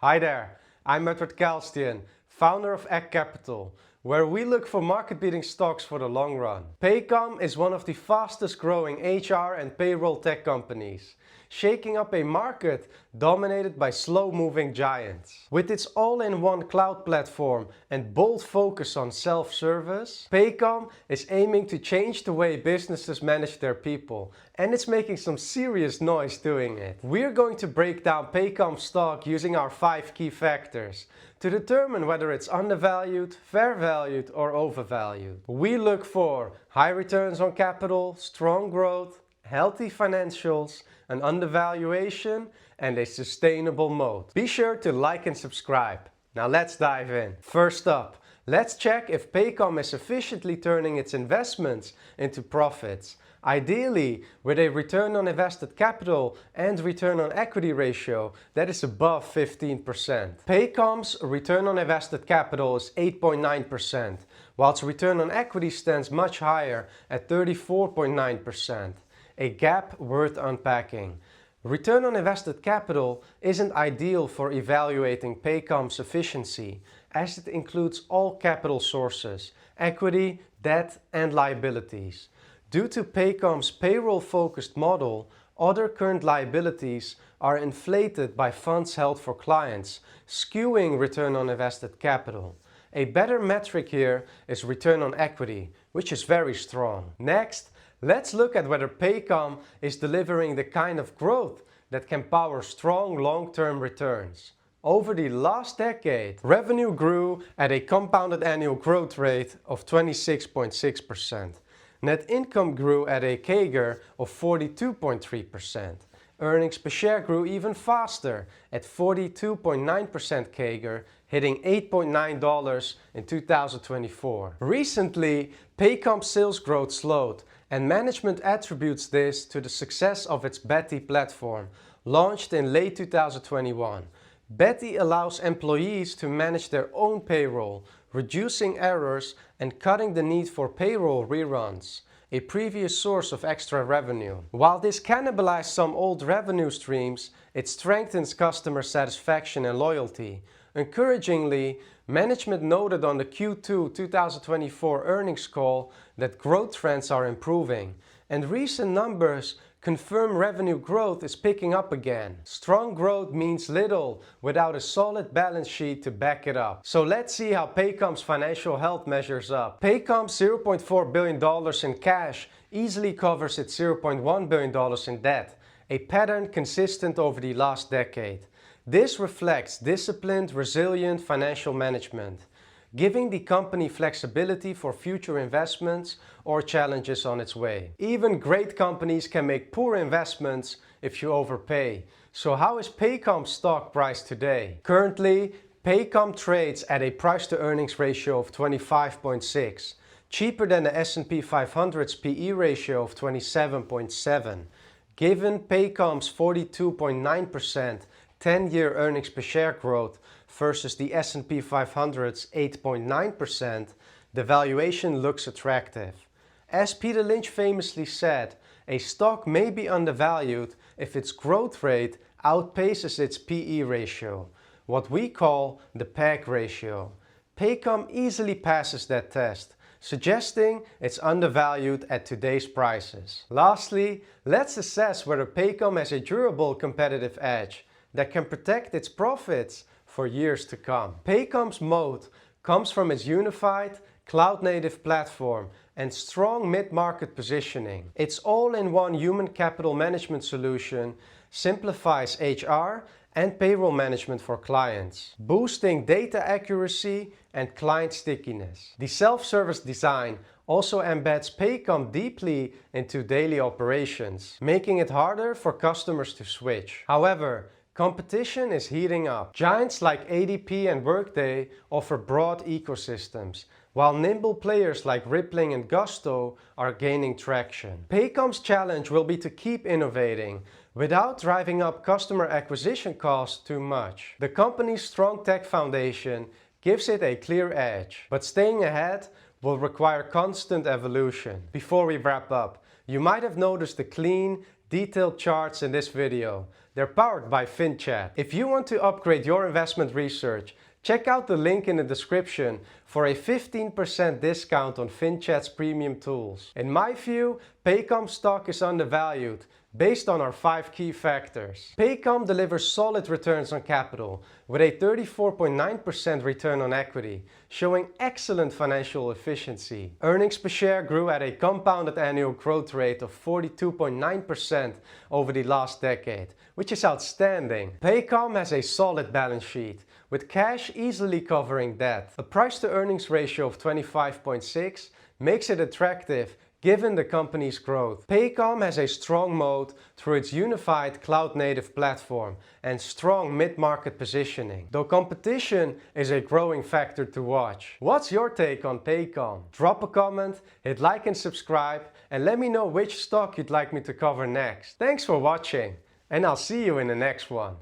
Hi there, I'm Edward Kalstian, founder of EKH Capital, where we look for market-beating stocks for the long run. Paycom is one of the fastest growing HR and payroll tech companies, shaking up a market dominated by slow-moving giants. With its all-in-one cloud platform and bold focus on self-service, Paycom is aiming to change the way businesses manage their people, and it's making some serious noise doing it. We're going to break down Paycom stock using our 5 key factors to determine whether it's undervalued, fair valued, or overvalued. We look for high returns on capital, strong growth, healthy financials, an undervaluation, and a sustainable moat. Be sure to like and subscribe. Now let's dive in. First up, let's check if Paycom is efficiently turning its investments into profits. Ideally, with a return on invested capital and return on equity ratio that is above 15%. Paycom's return on invested capital is 8.9%, whilst return on equity stands much higher at 34.9%. A gap worth unpacking. Return on invested capital isn't ideal for evaluating Paycom's efficiency, as it includes all capital sources, equity, debt, and liabilities. Due to Paycom's payroll-focused model, other current liabilities are inflated by funds held for clients, skewing return on invested capital. A better metric here is return on equity, which is very strong. Next, let's look at whether Paycom is delivering the kind of growth that can power strong long-term returns. Over the last decade, revenue grew at a compounded annual growth rate of 26.6%. Net income grew at a CAGR of 42.3%. Earnings per share grew even faster at 42.9% CAGR, hitting $8.9 in 2024. Recently, Paycom sales growth slowed, and management attributes this to the success of its Betty platform, launched in late 2021. Betty allows employees to manage their own payroll, reducing errors and cutting the need for payroll reruns, a previous source of extra revenue. While this cannibalized some old revenue streams, it strengthens customer satisfaction and loyalty. Encouragingly, management noted on the Q2 2024 earnings call that growth trends are improving, and recent numbers confirm revenue growth is picking up again. Strong growth means little without a solid balance sheet to back it up. So let's see how Paycom's financial health measures up. Paycom's $0.4 billion in cash easily covers its $0.1 billion in debt, a pattern consistent over the last decade. This reflects disciplined, resilient financial management, giving the company flexibility for future investments or challenges on its way. Even great companies can make poor investments if you overpay. So how is Paycom's stock priced today? Currently, Paycom trades at a price-to-earnings ratio of 25.6, cheaper than the S&P 500's PE ratio of 27.7. Given Paycom's 42.9% 10-year earnings per share growth versus the S&P 500's 8.9%, the valuation looks attractive. As Peter Lynch famously said, a stock may be undervalued if its growth rate outpaces its PE ratio, what we call the PAYC ratio. Paycom easily passes that test, suggesting it's undervalued at today's prices. Lastly, let's assess whether Paycom has a durable competitive edge that can protect its profits for years to come. Paycom's moat comes from its unified, cloud-native platform and strong mid-market positioning. Its all-in-one human capital management solution simplifies HR and payroll management for clients, boosting data accuracy and client stickiness. The self-service design also embeds Paycom deeply into daily operations, making it harder for customers to switch. However, competition is heating up. Giants like ADP and Workday offer broad ecosystems, while nimble players like Rippling and Gusto are gaining traction. Paycom's challenge will be to keep innovating without driving up customer acquisition costs too much. The company's strong tech foundation gives it a clear edge, but staying ahead will require constant evolution. Before we wrap up, you might have noticed the clean, detailed charts in this video. They're powered by FinChat. If you want to upgrade your investment research, check out the link in the description for a 15% discount on FinChat's premium tools. In my view, Paycom stock is undervalued based on our 5 key factors. Paycom delivers solid returns on capital with a 34.9% return on equity, showing excellent financial efficiency. Earnings per share grew at a compounded annual growth rate of 42.9% over the last decade, which is outstanding. Paycom has a solid balance sheet, with cash easily covering debt. A price-to-earnings ratio of 25.6 makes it attractive given the company's growth. Paycom has a strong moat through its unified cloud-native platform and strong mid-market positioning, though competition is a growing factor to watch. What's your take on Paycom? Drop a comment, hit like and subscribe, and let me know which stock you'd like me to cover next. Thanks for watching, and I'll see you in the next one.